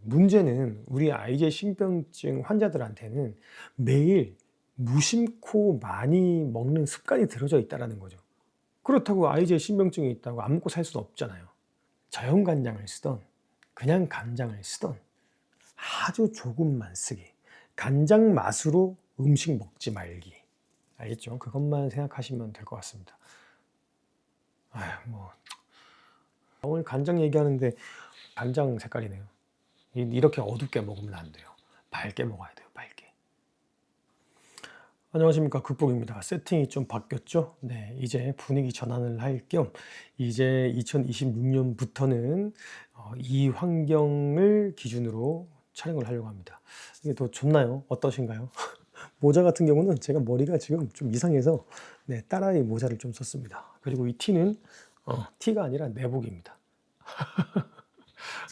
문제는 우리 아이제 신병증 환자들한테는 매일 무심코 많이 먹는 습관이 들어져 있다는 거죠. 그렇다고 아이제 신병증이 있다고 안 먹고 살 수는 없잖아요. 저염 간장을 쓰던 그냥 간장을 쓰던 아주 조금만 쓰기. 간장 맛으로 음식 먹지 말기. 알겠죠? 그것만 생각하시면 될 것 같습니다. 오늘 간장 얘기하는데 간장 색깔이네요. 이렇게 어둡게 먹으면 안 돼요. 밝게 먹어야 돼요. 밝게. 안녕하십니까, 극복입니다. 세팅이 좀 바뀌었죠? 네, 이제 분위기 전환을 할 겸 이제 2026년부터는 이 환경을 기준으로 촬영을 하려고 합니다. 이게 더 좋나요? 어떠신가요? 모자 같은 경우는 제가 머리가 지금 좀 이상해서 네, 딸아이 모자를 좀 썼습니다. 그리고 이 티는 티가 아니라 내복입니다.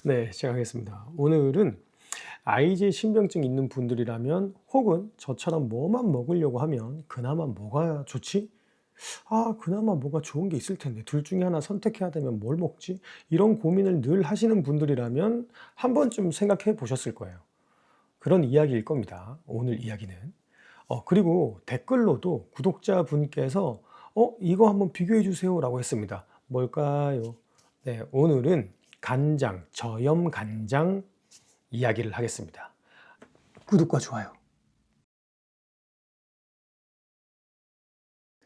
네, 시작하겠습니다. 오늘은 아이제 신병증 있는 분들이라면 혹은 저처럼 뭐만 먹으려고 하면 그나마 뭐가 좋지? 그나마 뭐가 좋은 게 있을 텐데 둘 중에 하나 선택해야 되면 뭘 먹지? 이런 고민을 늘 하시는 분들이라면 한 번쯤 생각해 보셨을 거예요. 그런 이야기일 겁니다. 오늘 이야기는. 그리고 댓글로도 구독자분께서 이거 한번 비교해 주세요 라고 했습니다. 뭘까요? 네, 오늘은 간장, 저염 간장 이야기를 하겠습니다. 구독과 좋아요.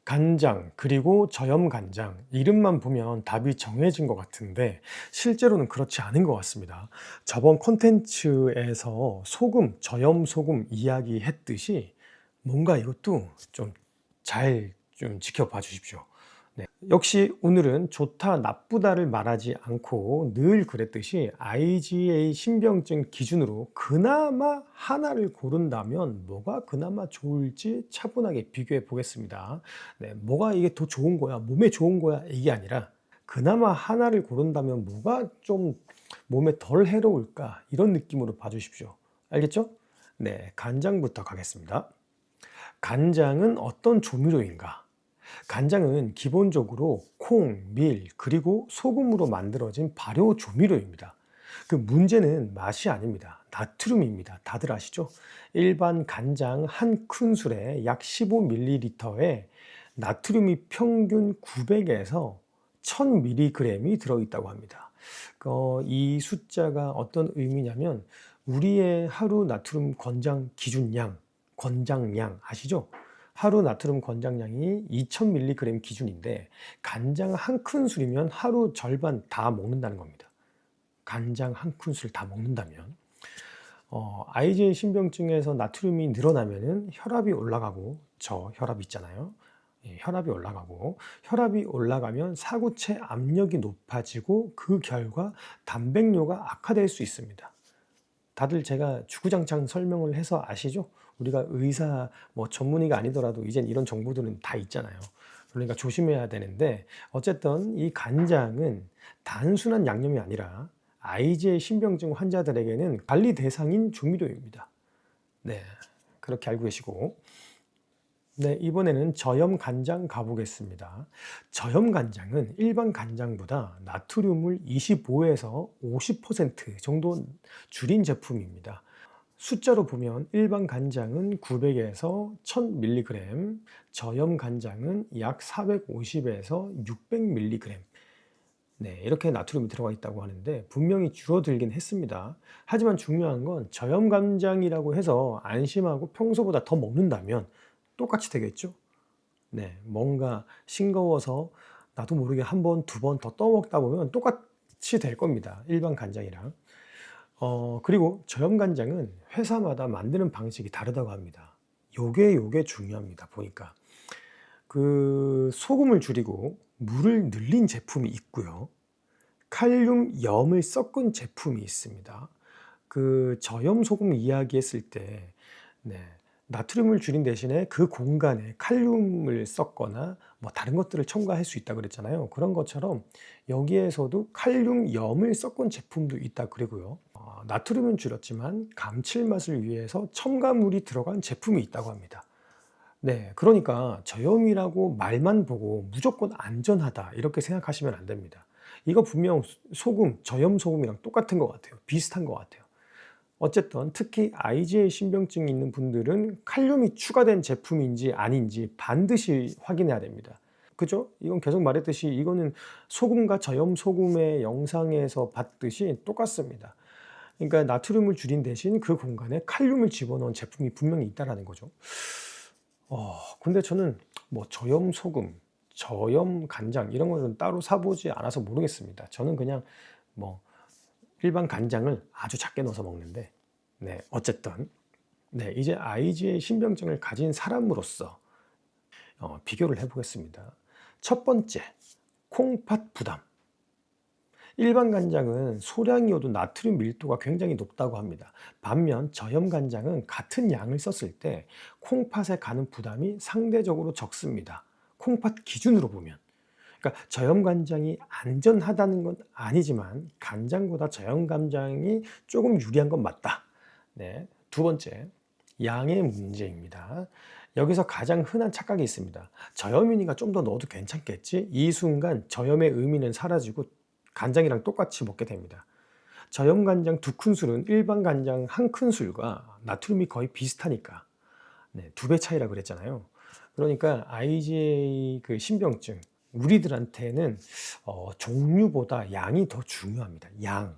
간장 그리고 저염 간장 이름만 보면 답이 정해진 것 같은데 실제로는 그렇지 않은 것 같습니다. 저번 콘텐츠에서 소금, 저염 소금 이야기했듯이 뭔가 이것도 좀 잘 좀 지켜봐 주십시오. 네. 역시 오늘은 좋다, 나쁘다를 말하지 않고 늘 그랬듯이 IgA 신병증 기준으로 그나마 하나를 고른다면 뭐가 그나마 좋을지 차분하게 비교해 보겠습니다. 네, 뭐가 이게 더 좋은 거야, 몸에 좋은 거야, 이게 아니라 그나마 하나를 고른다면 뭐가 좀 몸에 덜 해로울까, 이런 느낌으로 봐주십시오. 알겠죠? 네, 간장부터 가겠습니다. 간장은 어떤 조미료인가? 간장은 기본적으로 콩, 밀, 그리고 소금으로 만들어진 발효 조미료입니다. 그 문제는 맛이 아닙니다. 나트륨입니다. 다들 아시죠? 일반 간장 한 큰술에 약 15ml에 나트륨이 평균 900에서 1000mg이 들어있다고 합니다. 이 숫자가 어떤 의미냐면 우리의 하루 나트륨 권장 기준량, 권장량 아시죠? 하루 나트륨 권장량이 2000mg 기준인데 간장 한 큰술이면 하루 절반 다 먹는다는 겁니다. 간장 한 큰술 다 먹는다면 IgA 신병증에서 나트륨이 늘어나면은 혈압이 올라가고, 저혈압 있잖아요. 혈압이 올라가고, 혈압이 올라가면 사구체 압력이 높아지고 그 결과 단백뇨가 악화될 수 있습니다. 다들 제가 주구장창 설명을 해서 아시죠? 우리가 의사 전문의가 아니더라도 이젠 이런 정보들은 다 있잖아요. 그러니까 조심해야 되는데 어쨌든 이 간장은 단순한 양념이 아니라 IgA 신병증 환자들에게는 관리 대상인 조미료입니다. 네, 그렇게 알고 계시고, 네, 이번에는 저염 간장 가보겠습니다. 저염 간장은 일반 간장보다 나트륨을 25에서 50% 정도 줄인 제품입니다. 숫자로 보면 일반 간장은 900에서 1000mg, 저염 간장은 약 450에서 600mg. 네, 이렇게 나트륨이 들어가 있다고 하는데 분명히 줄어들긴 했습니다. 하지만 중요한 건 저염 간장이라고 해서 안심하고 평소보다 더 먹는다면 똑같이 되겠죠? 네, 뭔가 싱거워서 나도 모르게 한 번, 두 번 더 떠먹다 보면 똑같이 될 겁니다. 일반 간장이랑. 그리고 저염 간장은 회사마다 만드는 방식이 다르다고 합니다. 요게 중요합니다. 보니까. 소금을 줄이고 물을 늘린 제품이 있고요. 칼륨염을 섞은 제품이 있습니다. 저염 소금 이야기했을 때, 네, 나트륨을 줄인 대신에 그 공간에 칼륨을 섞거나 다른 것들을 첨가할 수 있다고 그랬잖아요. 그런 것처럼 여기에서도 칼륨염을 섞은 제품도 있다 그러고요. 나트륨은 줄였지만 감칠맛을 위해서 첨가물이 들어간 제품이 있다고 합니다. 네, 그러니까 저염이라고 말만 보고 무조건 안전하다 이렇게 생각하시면 안 됩니다. 이거 분명 소금, 저염 소금이랑 똑같은 것 같아요. 비슷한 것 같아요. 어쨌든 특히 IgA 신병증이 있는 분들은 칼륨이 추가된 제품인지 아닌지 반드시 확인해야 됩니다. 그죠? 이건 계속 말했듯이 이거는 소금과 저염 소금의 영상에서 봤듯이 똑같습니다. 그러니까 나트륨을 줄인 대신 그 공간에 칼륨을 집어넣은 제품이 분명히 있다라는 거죠. 근데 저는 뭐 저염 소금, 저염 간장 이런 거는 따로 사보지 않아서 모르겠습니다. 저는 그냥 뭐 일반 간장을 아주 작게 넣어서 먹는데, 네, 어쨌든, 네, 이제 IgA 신병증을 가진 사람으로서 비교를 해보겠습니다. 첫 번째, 콩팥 부담. 일반 간장은 소량이어도 나트륨 밀도가 굉장히 높다고 합니다. 반면 저염 간장은 같은 양을 썼을 때 콩팥에 가는 부담이 상대적으로 적습니다. 콩팥 기준으로 보면. 그러니까 저염 간장이 안전하다는 건 아니지만 간장보다 저염 간장이 조금 유리한 건 맞다. 네. 두 번째, 양의 문제입니다. 여기서 가장 흔한 착각이 있습니다. 저염이니까 좀 더 넣어도 괜찮겠지? 이 순간 저염의 의미는 사라지고 간장이랑 똑같이 먹게 됩니다. 저염 간장 2큰술은 일반 간장 1큰술과 나트륨이 거의 비슷하니까, 네, 2배 차이라 그랬잖아요. 그러니까 IgA 그 신병증, 우리들한테는 종류보다 양이 더 중요합니다. 양.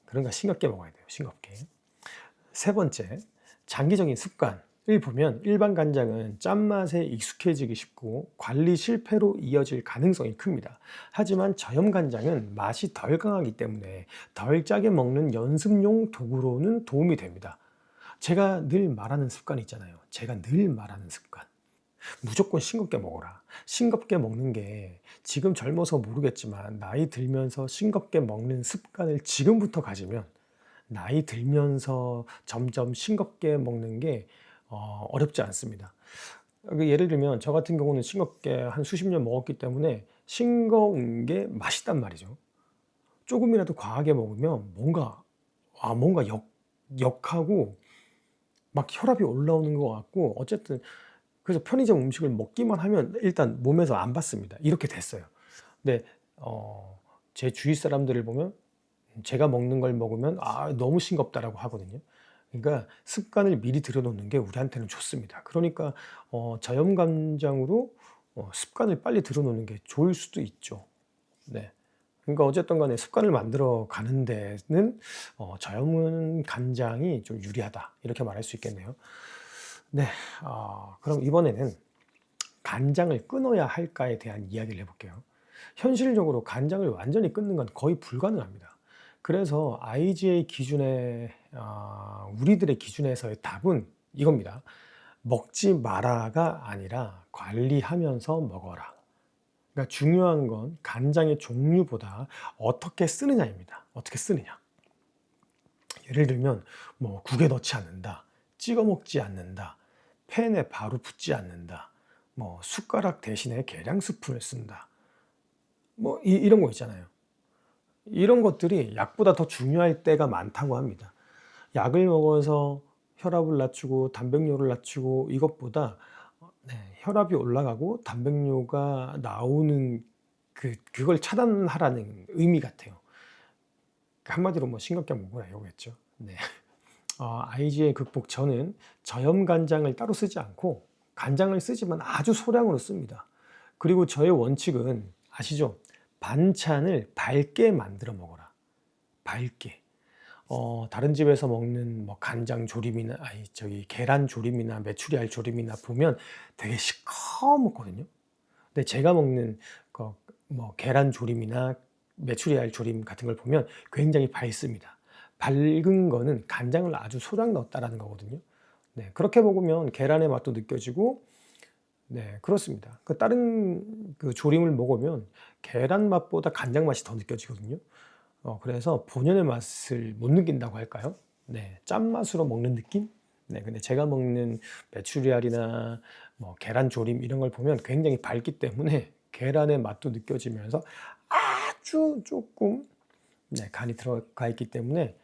그러니까 싱겁게 먹어야 돼요. 싱겁게. 세 번째, 장기적인 습관을 보면 일반 간장은 짠맛에 익숙해지기 쉽고 관리 실패로 이어질 가능성이 큽니다. 하지만 저염 간장은 맛이 덜 강하기 때문에 덜 짜게 먹는 연습용 도구로는 도움이 됩니다. 제가 늘 말하는 습관 있잖아요. 제가 늘 말하는 습관. 무조건 싱겁게 먹어라. 싱겁게 먹는 게 지금 젊어서 모르겠지만 나이 들면서 싱겁게 먹는 습관을 지금부터 가지면 나이 들면서 점점 싱겁게 먹는 게 어렵지 않습니다. 예를 들면 저 같은 경우는 싱겁게 한 수십 년 먹었기 때문에 싱거운 게 맛있단 말이죠. 조금이라도 과하게 먹으면 뭔가 역하고 막 혈압이 올라오는 것 같고, 어쨌든 그래서 편의점 음식을 먹기만 하면 일단 몸에서 안 받습니다. 이렇게 됐어요. 근데 제 주위 사람들을 보면 제가 먹는 걸 먹으면 너무 싱겁다라고 하거든요. 그러니까 습관을 미리 들여놓는 게 우리한테는 좋습니다. 그러니까 저염 간장으로 습관을 빨리 들여놓는 게 좋을 수도 있죠. 네. 그러니까 어쨌든 간에 습관을 만들어 가는 데는 저염 간장이 좀 유리하다, 이렇게 말할 수 있겠네요. 네. 그럼 이번에는 간장을 끊어야 할까에 대한 이야기를 해볼게요. 현실적으로 간장을 완전히 끊는 건 거의 불가능합니다. 그래서 IgA 기준의 우리들의 기준에서의 답은 이겁니다. 먹지 마라가 아니라 관리하면서 먹어라. 그러니까 중요한 건 간장의 종류보다 어떻게 쓰느냐입니다. 어떻게 쓰느냐. 예를 들면 뭐 국에 넣지 않는다, 찍어 먹지 않는다, 팬에 바로 붓지 않는다, 뭐 숟가락 대신에 계량 스푼을 쓴다, 뭐 이런 거 있잖아요. 이런 것들이 약보다 더 중요할 때가 많다고 합니다. 약을 먹어서 혈압을 낮추고 단백뇨를 낮추고 이것보다 혈압이 올라가고 단백뇨가 나오는 그걸 차단하라는 의미 같아요. 한마디로 뭐 싱겁게 먹어라 이거겠죠. 네. IgA 극복 저는 저염 간장을 따로 쓰지 않고 간장을 쓰지만 아주 소량으로 씁니다. 그리고 저의 원칙은 아시죠? 반찬을 밝게 만들어 먹어라. 밝게. 다른 집에서 먹는 뭐 간장 조림이나 계란 조림이나 메추리알 조림이나 보면 되게 시커멓거든요. 근데 제가 먹는 뭐 계란 조림이나 메추리알 조림 같은 걸 보면 굉장히 밝습니다. 밝은 거는 간장을 아주 소량 넣었다라는 거거든요. 네, 그렇게 먹으면 계란의 맛도 느껴지고, 네, 그렇습니다. 다른 조림을 먹으면 계란 맛보다 간장 맛이 더 느껴지거든요. 그래서 본연의 맛을 못 느낀다고 할까요? 네, 짠맛으로 먹는 느낌? 네, 근데 제가 먹는 메추리알이나 뭐 계란 조림 이런 걸 보면 굉장히 밝기 때문에 계란의 맛도 느껴지면서 아주 조금 간이 들어가 있기 때문에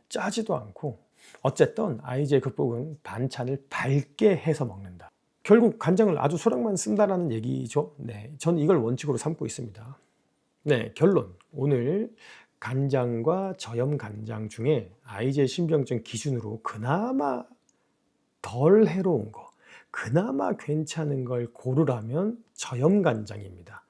짜지도 않고, 어쨌든 IgA 극복은 반찬을 밝게 해서 먹는다. 결국 간장을 아주 소량만 쓴다라는 얘기죠. 네, 저는 이걸 원칙으로 삼고 있습니다. 네, 결론. 오늘 간장과 저염 간장 중에 아이제 신병증 기준으로 그나마 덜 해로운 거, 그나마 괜찮은 걸 고르라면 저염 간장입니다.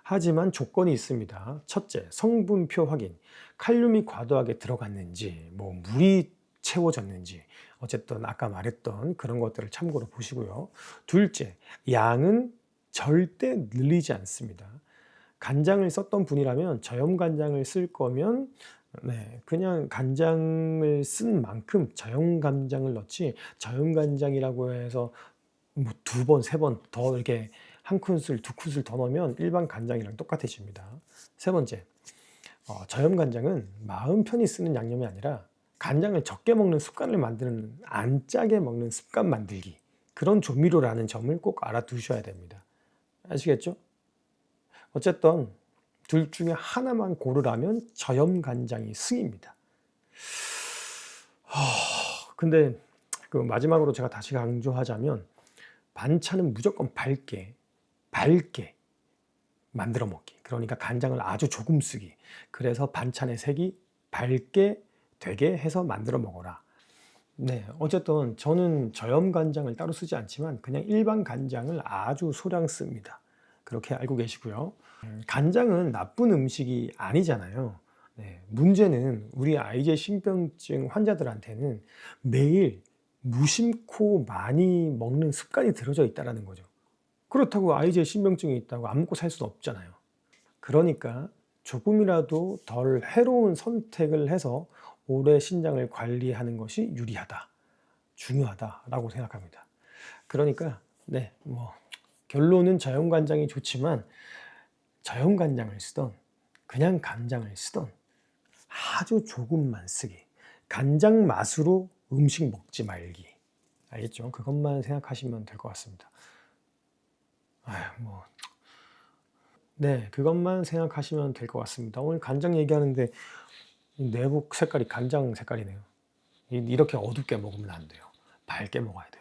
하지만 조건이 있습니다. 첫째, 성분표 확인. 칼륨이 과도하게 들어갔는지, 물이 채워졌는지, 어쨌든 아까 말했던 그런 것들을 참고로 보시고요. 둘째, 양은 절대 늘리지 않습니다. 간장을 썼던 분이라면 저염 간장을 쓸 거면 그냥 간장을 쓴 만큼 저염 간장을 넣지, 저염 간장이라고 해서 두 번, 세 번 더 이렇게 한 큰술, 두 큰술 더 넣으면 일반 간장이랑 똑같아집니다. 세 번째, 저염 간장은 마음 편히 쓰는 양념이 아니라 간장을 적게 먹는 습관을 만드는, 안 짜게 먹는 습관 만들기, 그런 조미료라는 점을 꼭 알아두셔야 됩니다. 아시겠죠? 어쨌든 둘 중에 하나만 고르라면 저염 간장이 승입니다. 근데 그 마지막으로 제가 다시 강조하자면, 반찬은 무조건 밝게 만들어 먹기. 그러니까 간장을 아주 조금 쓰기. 그래서 반찬의 색이 밝게 되게 해서 만들어 먹어라. 어쨌든 저는 저염 간장을 따로 쓰지 않지만 그냥 일반 간장을 아주 소량 씁니다. 그렇게 알고 계시고요. 간장은 나쁜 음식이 아니잖아요. 문제는 우리 아이제 신병증 환자들한테는 매일 무심코 많이 먹는 습관이 들어져 있다는 거죠. 그렇다고 아이제 신병증이 있다고 안 먹고 살 수는 없잖아요. 그러니까 조금이라도 덜 해로운 선택을 해서 오래 신장을 관리하는 것이 유리하다, 중요하다라고 생각합니다. 그러니까 결론은 저염 간장이 좋지만, 저염 간장을 쓰던 그냥 간장을 쓰던 아주 조금만 쓰기. 간장 맛으로 음식 먹지 말기. 알겠죠? 그것만 생각하시면 될 것 같습니다. 그것만 생각하시면 될 것 같습니다. 오늘 간장 얘기하는데 내복 색깔이 간장 색깔이네요. 이렇게 어둡게 먹으면 안 돼요. 밝게 먹어야 돼요.